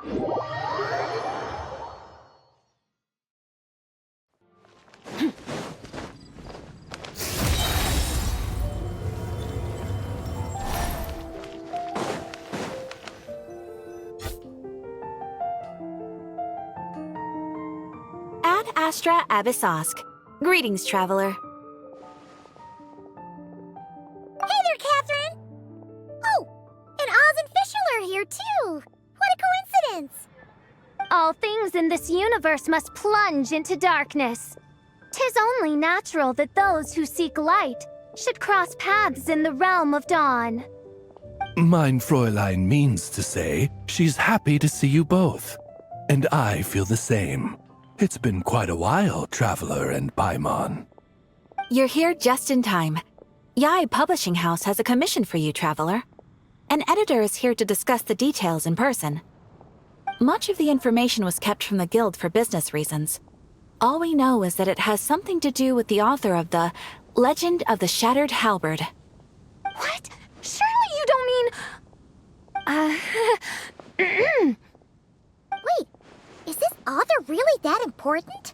Ad Astra Abyssosk. Greetings, traveler. Hey there, Catherine! Oh, and Oz and Fischl are here too! What a coincidence! All things in this universe must plunge into darkness. 'Tis only natural that those who seek light should cross paths in the realm of dawn. Mein Fräulein means to say she's happy to see you both. And I feel the same. It's been quite a while, Traveler and Paimon. You're here just in time. Yai Publishing House has a commission for you, traveler. An editor is here to discuss the details in person. Much of the information was kept from the guild for business reasons. All we know is that it has something to do with the author of the Legend of the Shattered Halberd. What? Surely you don't mean... Wait, is this author really that important?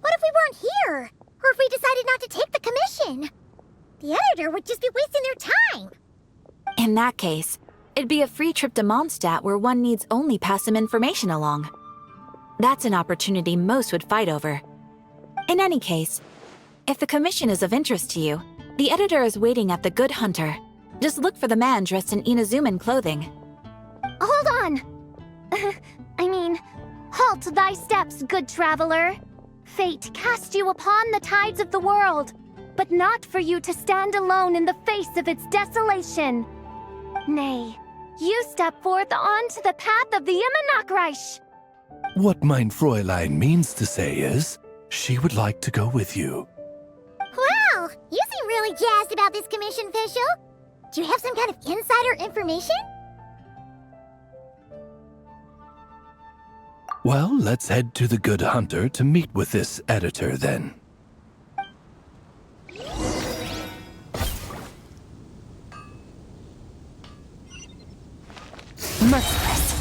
What if we weren't here? Or if we decided not to take the commission? The editor would just be wasting their time. In that case, it'd be a free trip to Mondstadt where one needs only pass some information along. That's an opportunity most would fight over. In any case, if the commission is of interest to you, the editor is waiting at the Good Hunter. Just look for the man dressed in Inazuman clothing. Hold on! Halt thy steps, good traveler. Fate cast you upon the tides of the world, but not for you to stand alone in the face of its desolation. Nay, you step forth onto the path of the Immernachtreich. What Mein Fräulein means to say is, she would like to go with you. Wow, you seem really jazzed about this commission, Fischl. Do you have some kind of insider information? Well, let's head to the Good Hunter to meet with this editor then. Merciless.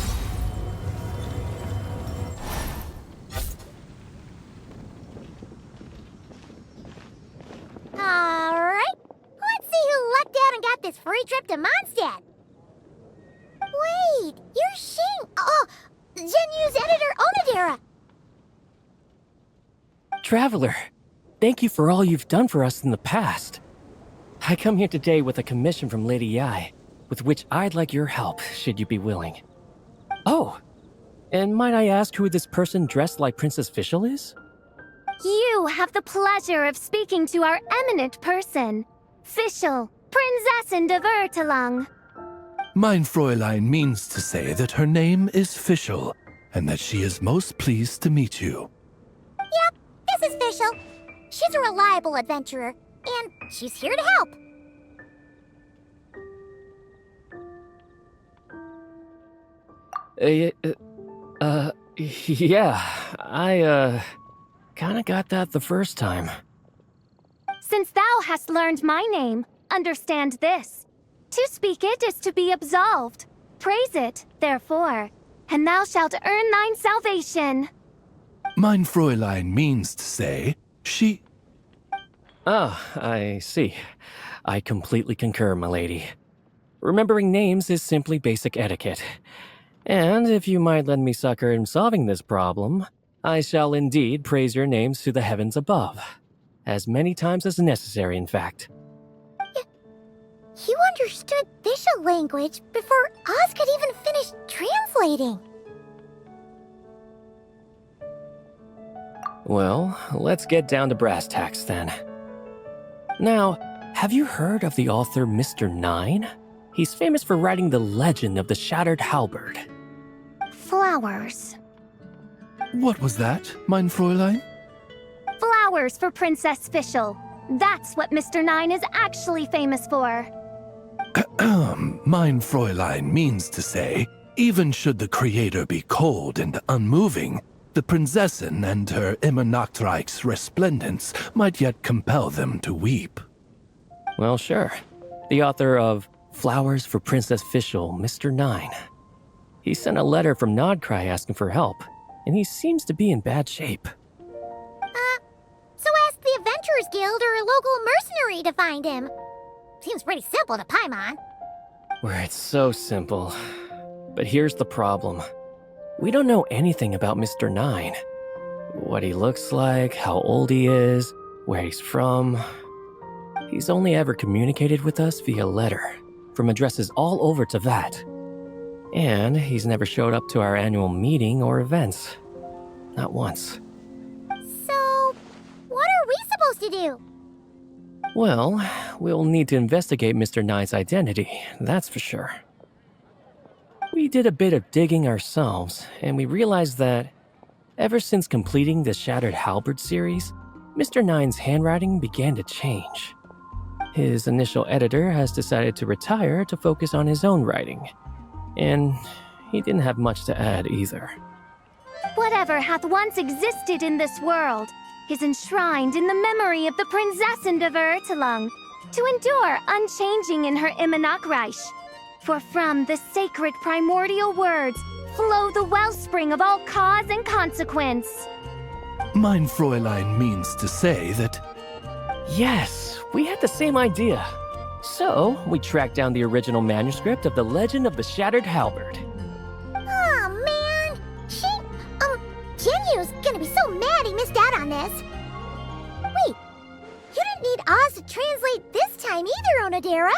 Alright, let's see who lucked out and got this free trip to Mondstadt. Wait, you're Shing. Oh, Genyu's editor, Onodera. Traveler, thank you for all you've done for us in the past. I come here today with a commission from Lady Yai, with which I'd like your help, should you be willing. Oh, and might I ask who this person dressed like Princess Fischl is? You have the pleasure of speaking to our eminent person, Fischl, Prinzessin de Vertelang. Mein Fräulein means to say that her name is Fischl, and that she is most pleased to meet you. Yep, this is Fischl. She's a reliable adventurer, and she's here to help. Yeah, I, kinda got that the first time. Since thou hast learned my name, understand this. To speak it is to be absolved. Praise it, therefore, and thou shalt earn thine salvation. Mein Fräulein means to say, she... Ah, I see. I completely concur, my lady. Remembering names is simply basic etiquette. And if you might lend me succor in solving this problem, I shall indeed praise your names to the heavens above. As many times as necessary, in fact. You understood Fischl language before Oz could even finish translating. Well, let's get down to brass tacks then. Now, have you heard of the author Mr. Nine? He's famous for writing the legend of the Shattered Halberd. Flowers. What was that, Mein Fräulein? Flowers for Princess Fischl. That's what Mr. Nine is actually famous for. Mein Fräulein means to say, even should the creator be cold and unmoving, the Prinzessin and her Immernachtreich's resplendence might yet compel them to weep. Well, sure. The author of Flowers for Princess Fischl, Mr. Nine. He sent a letter from Nodcry asking for help, and he seems to be in bad shape. So ask the Adventurers Guild or a local mercenary to find him. Seems pretty simple to Paimon. Where it's so simple. But here's the problem. We don't know anything about Mr. Nine. What he looks like, how old he is, where he's from. He's only ever communicated with us via letter, from addresses all over Teyvat. And he's never showed up to our annual meeting or events. Not once. So, what are we supposed to do? Well, we'll need to investigate Mr. Nine's identity, that's for sure. We did a bit of digging ourselves, and we realized that ever since completing the Shattered Halberd series, Mr. Nine's handwriting began to change. His initial editor has decided to retire to focus on his own writing, and he didn't have much to add either. Whatever hath once existed in this world is enshrined in the memory of the Prinzessin de Vertelung, to endure unchanging in her Immanakreich. For from the sacred primordial words flow the wellspring of all cause and consequence. Mein Fräulein means to say that Yes, we had the same idea. So, we tracked down the original manuscript of the Legend of the Shattered Halberd. Oh man! Genyu's gonna be so mad he missed out on this. Wait, you didn't need Oz to translate this time either, Onodera.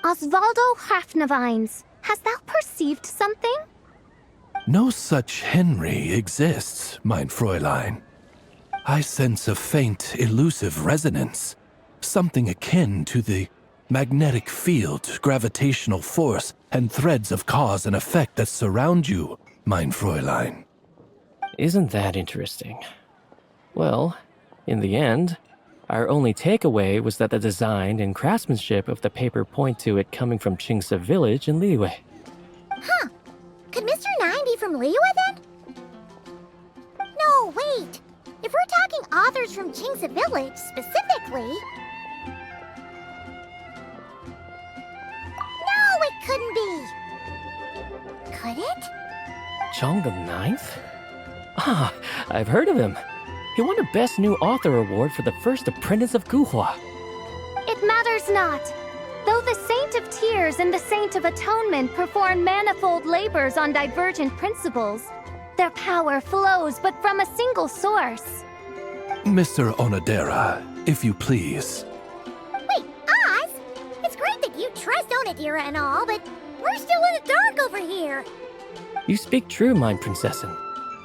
Osvaldo Hafnavines, hast thou perceived something? no such Henry exists, mein Fräulein. I sense a faint, elusive resonance, something akin to the magnetic field, gravitational force, and threads of cause and effect that surround you, mein Fräulein. Isn't that interesting? Well, in the end, our only takeaway was that the design and craftsmanship of the paper point to it coming from Qingse village in Liyue. Huh. Could Mr. Nine be from Liyue then? No, wait. If we're talking authors from Qingse village specifically... No, it couldn't be. Could it? Chong the Ninth? Ah, I've heard of him. He won a Best New Author award for the first apprentice of Guhua. It matters not. Though the Saint of Tears and the Saint of Atonement perform manifold labors on divergent principles, their power flows but from a single source. Mr. Onodera, if you please. Wait, Oz? It's great that you trust Onodera and all, but we're still in the dark over here. You speak true, mein Prinzessin.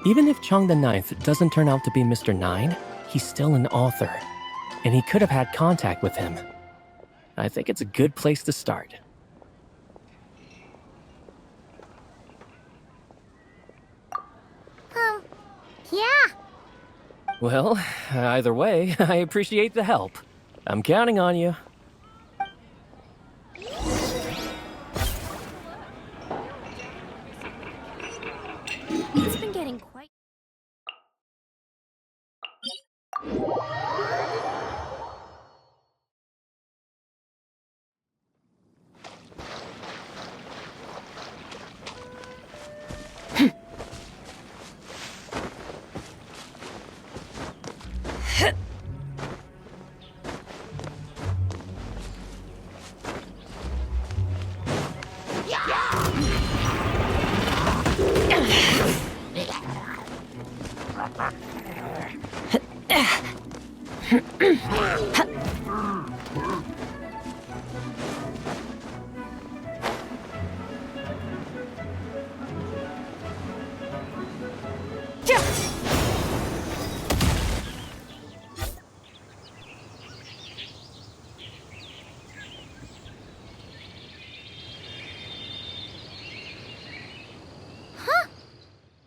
Even if Chong the Ninth doesn't turn out to be Mr. Nine, he's still an author, and he could have had contact with him. I think it's a good place to start. Yeah. Well, either way, I appreciate the help. I'm counting on you. It's been getting quite...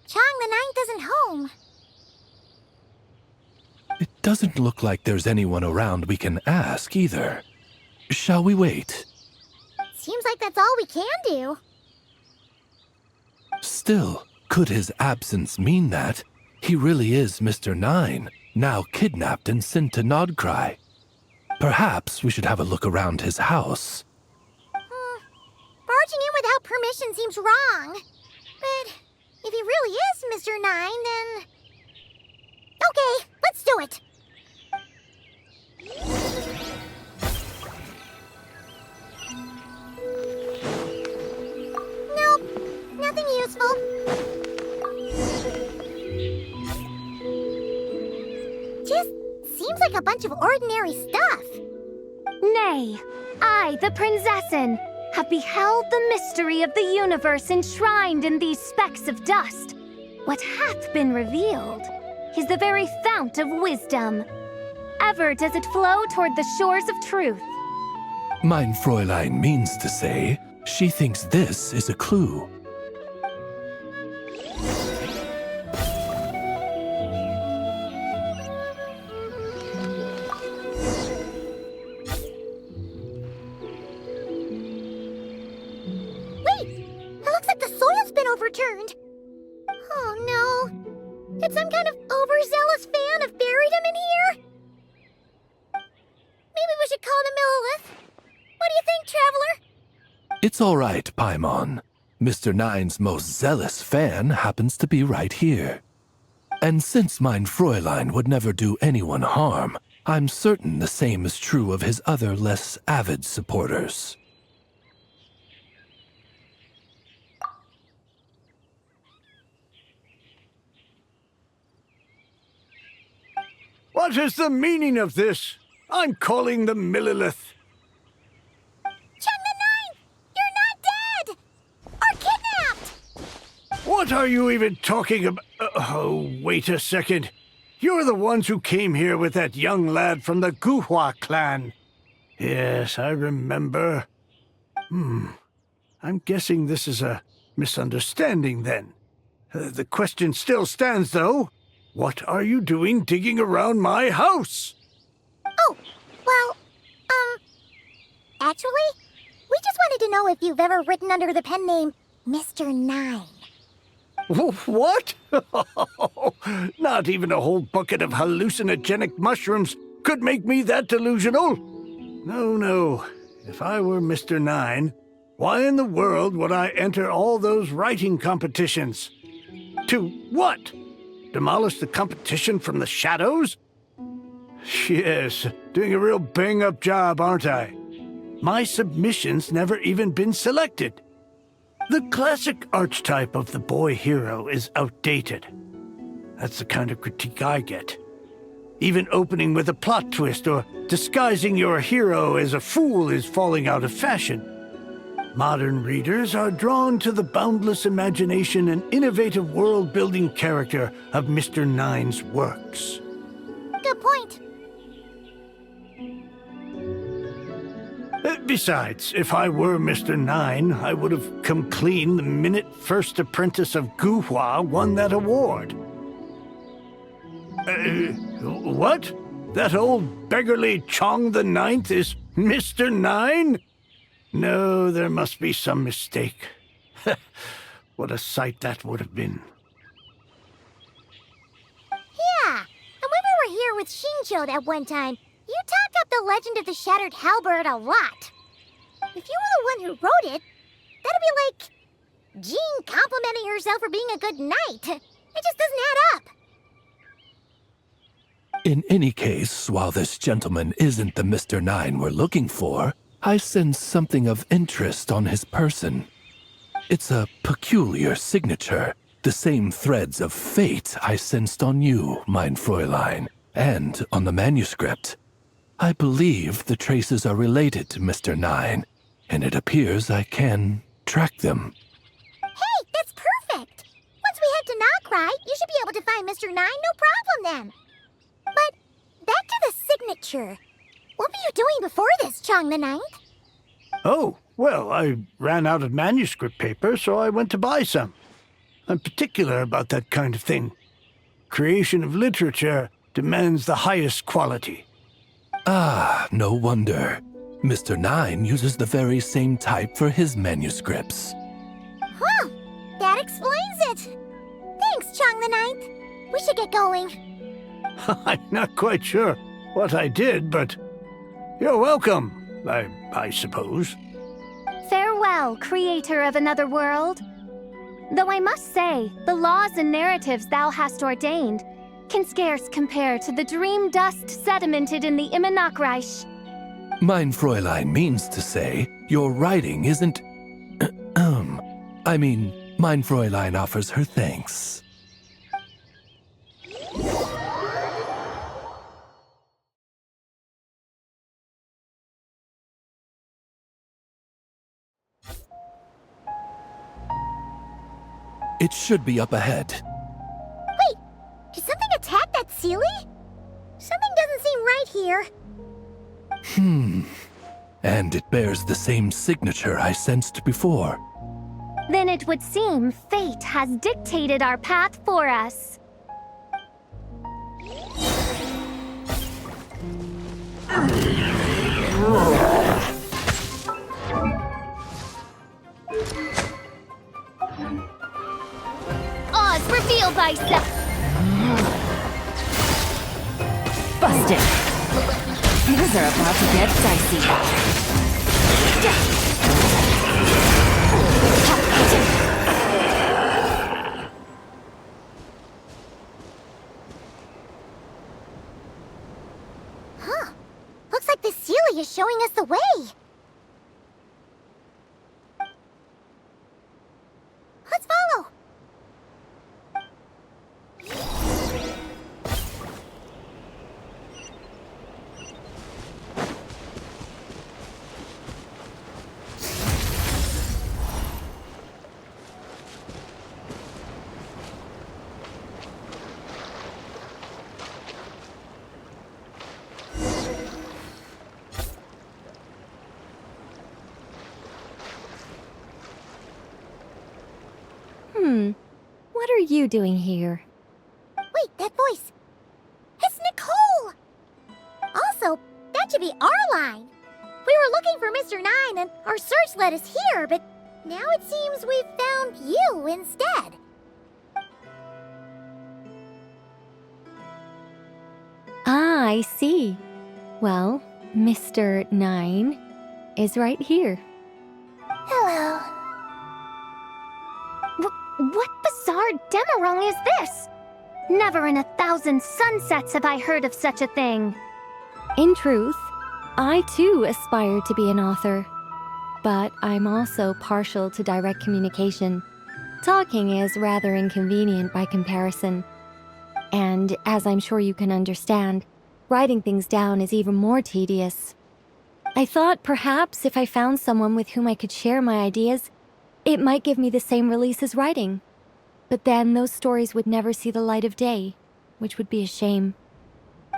Chong the Ninth isn't home. It doesn't look like there's anyone around we can ask either. Shall we wait? Seems like that's all we can do. Still, could his absence mean that he really is Mr. Nine, now kidnapped and sent to Nodcry? Perhaps we should have a look around his house. Barging in without permission seems wrong. But if he really is Mr. Nine, then... Okay, let's do it. Nope, nothing useful. Just seems like a bunch of ordinary stuff. Nay, I, the Prinzessin, have beheld the mystery of the universe enshrined in these specks of dust. What hath been revealed is the very fount of wisdom. Ever does it flow toward the shores of truth. Mein Fräulein means to say, she thinks this is a clue. Overturned. Oh no. Did some kind of overzealous fan have buried him in here? Maybe we should call him Millilith. What do you think, Traveler? It's all right, Paimon. Mr. Nine's most zealous fan happens to be right here. And since mein Fräulein would never do anyone harm, I'm certain the same is true of his other less avid supporters. What is the meaning of this? I'm calling the Millilith. Chung the Ninth! You're not dead! Or kidnapped! What are you even talking about? Oh, wait a second. You're the ones who came here with that young lad from the Guhua clan. Yes, I remember. I'm guessing this is a misunderstanding then. The question still stands, though. What are you doing digging around my house? Oh, well, actually, we just wanted to know if you've ever written under the pen name Mr. Nine. What? Not even a whole bucket of hallucinogenic mushrooms could make me that delusional. No. If I were Mr. Nine, why in the world would I enter all those writing competitions? To what? Demolish the competition from the shadows? Yes, doing a real bang-up job, aren't I? My submission's never even been selected. The classic archetype of the boy hero is outdated. That's the kind of critique I get. Even opening with a plot twist or disguising your hero as a fool is falling out of fashion. Modern readers are drawn to the boundless imagination and innovative world-building character of Mr. Nine's works. Good point. Besides, if I were Mr. Nine, I would have come clean the minute First Apprentice of Guhua won that award. What? That old beggarly Chong the Ninth is Mr. Nine? No, there must be some mistake. What a sight that would have been. Yeah, and when we were here with Shinjo that one time, you talked up the legend of the Shattered Halberd a lot. If you were the one who wrote it, that'd be like Jean complimenting herself for being a good knight. It just doesn't add up. In any case, while this gentleman isn't the Mr. Nine we're looking for, I sense something of interest on his person. It's a peculiar signature, the same threads of fate I sensed on you, mein Fräulein, and on the manuscript. I believe the traces are related to Mr. Nine, and it appears I can track them. Hey, that's perfect! Once we head to Nokrai, you should be able to find Mr. Nine, no problem then. But back to the signature. What were you doing before this, Chong the Ninth? Oh, well, I ran out of manuscript paper, so I went to buy some. I'm particular about that kind of thing. Creation of literature demands the highest quality. Ah, no wonder. Mr. Nine uses the very same type for his manuscripts. Huh, that explains it. Thanks, Chong the Ninth. We should get going. I'm not quite sure what I did, but You're welcome, I suppose. Farewell, creator of another world. Though I must say, the laws and narratives thou hast ordained can scarce compare to the dream dust sedimented in the Immenachreich. Mein Fräulein means to say, your writing isn't... Mein Fräulein offers her thanks. It should be up ahead. Wait, did something attack that Sealy? Something doesn't seem right here. And it bears the same signature I sensed before. Then it would seem fate has dictated our path for us. Oz, reveal thyself! Busted. Things are about to get dicey. Huh. Looks like the Sealy is showing us the way. Let's follow. What are you doing here? Wait, that voice. It's Nicole! Also, that should be our line. We were looking for Mr. Nine and our search led us here, but now it seems we've found you instead. Ah, I see. Well, Mr. Nine is right here. Hello. What bizarre Demerung is this? Never in 1,000 sunsets have I heard of such a thing. In truth, I too aspire to be an author. But I'm also partial to direct communication. Talking is rather inconvenient by comparison. And as I'm sure you can understand, writing things down is even more tedious. I thought perhaps if I found someone with whom I could share my ideas, it might give me the same release as writing. But then those stories would never see the light of day, which would be a shame.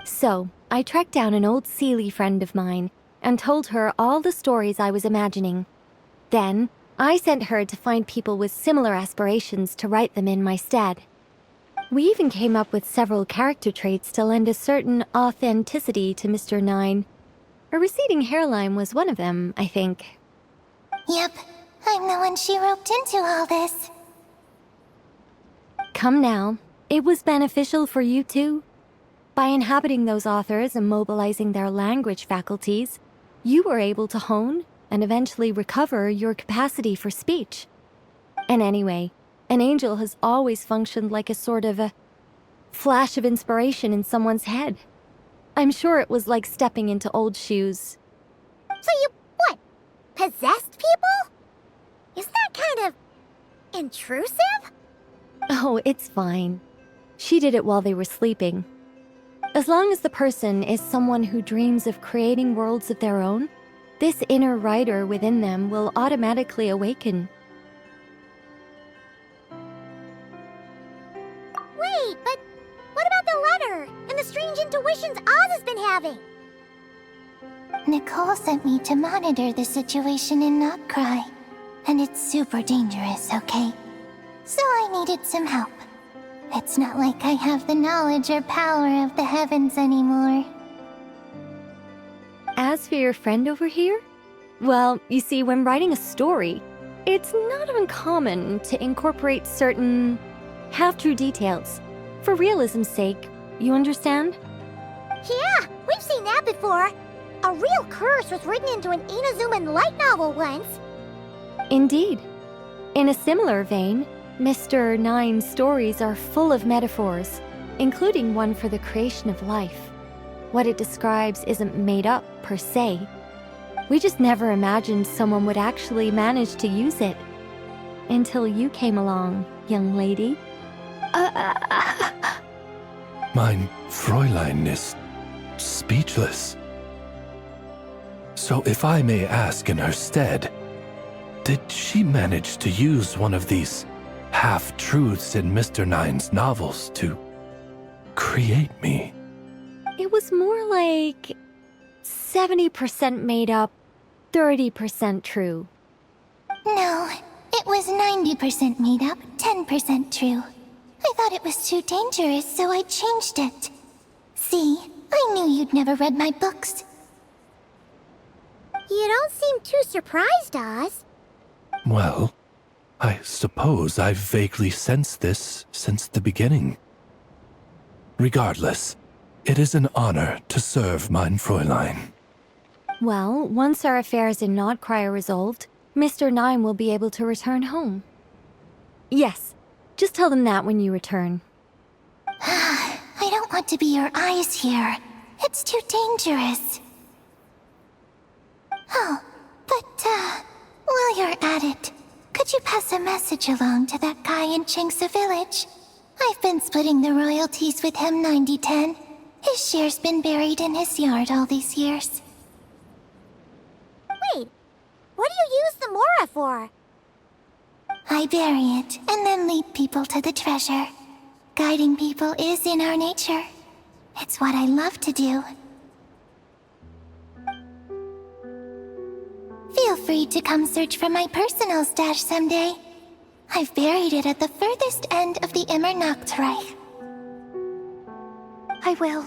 So, I tracked down an old Sealy friend of mine and told her all the stories I was imagining. Then, I sent her to find people with similar aspirations to write them in my stead. We even came up with several character traits to lend a certain authenticity to Mr. Nine. A receding hairline was one of them, I think. Yep, I'm the one she roped into all this. Come now, it was beneficial for you too. By inhabiting those authors and mobilizing their language faculties, you were able to hone and eventually recover your capacity for speech. And anyway, an angel has always functioned like a sort of a flash of inspiration in someone's head. I'm sure it was like stepping into old shoes. So you, what, possessed people? Isn't that kind of intrusive? Oh, it's fine. She did it while they were sleeping. As long as the person is someone who dreams of creating worlds of their own, this inner writer within them will automatically awaken. Wait, but what about the letter and the strange intuitions Oz has been having? Nicole sent me to monitor the situation in Notcry, and it's super dangerous, okay? So I needed some help. It's not like I have the knowledge or power of the heavens anymore. As for your friend over here? Well, you see, when writing a story, it's not uncommon to incorporate certain half-true details. For realism's sake, you understand? Yeah, we've seen that before. A real curse was written into an Inazuman light novel once. Indeed. In a similar vein, Mr. Nine's stories are full of metaphors, including one for the creation of life. What it describes isn't made up, per se. We just never imagined someone would actually manage to use it. Until you came along, young lady. Mein Fräulein is speechless. So if I may ask in her stead, did she manage to use one of these half-truths in Mr. Nine's novels to create me? It was more like 70% made up, 30% true. No, it was 90% made up, 10% true. I thought it was too dangerous, so I changed it. See, I knew you'd never read my books. You don't seem too surprised, Oz. Well, I suppose I've vaguely sensed this since the beginning. Regardless, it is an honor to serve mein Fräulein. Well, once our affairs in Nodcry are resolved, Mr. Nine will be able to return home. Yes, just tell them that when you return. I don't want to be your eyes here. It's too dangerous. Oh, but, while you're at it, could you pass a message along to that guy in Chingsa village? I've been splitting the royalties with him 90-10. His share's been buried in his yard all these years. Wait, what do you use the Mora for? I bury it, and then lead people to the treasure. Guiding people is in our nature. It's what I love to do. Feel free to come search for my personal stash someday. I've buried it at the furthest end of the Immernachtreich. I will.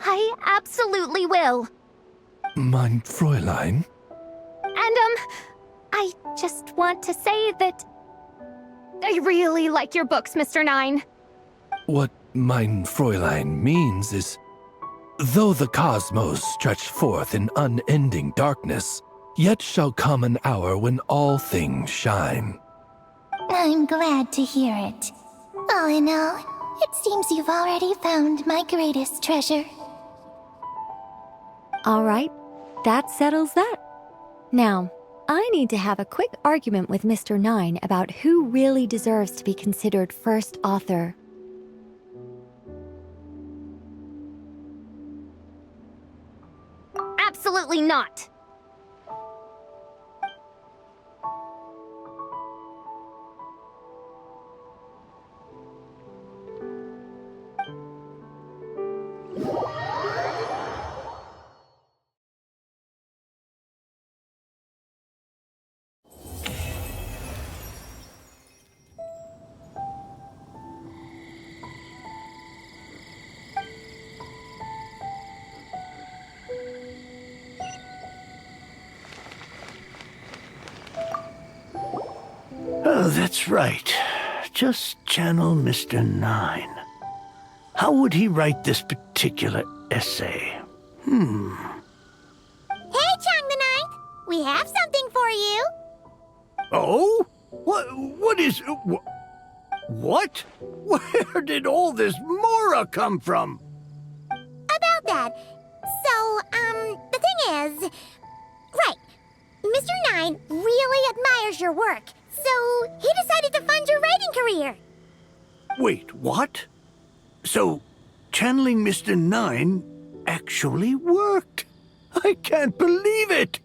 I absolutely will. Mein Fräulein? And, I just want to say that I really like your books, Mr. Nine. What mein Fräulein means is, though the cosmos stretch forth in unending darkness, yet shall come an hour when all things shine. I'm glad to hear it. All in all, it seems you've already found my greatest treasure. All right, that settles that. Now, I need to have a quick argument with Mr. Nine about who really deserves to be considered first author. Absolutely not! Oh, that's right. Just channel Mr. Nine. How would he write this particular essay? Hey, Chang the Ninth! We have something for you! Oh? What is... What? Where did all this Mora come from? About that. So, the thing is... Right. Mr. Nine really admires your work, so he decided to fund your writing career. Wait, what? So, channeling Mr. Nine actually worked? I can't believe it!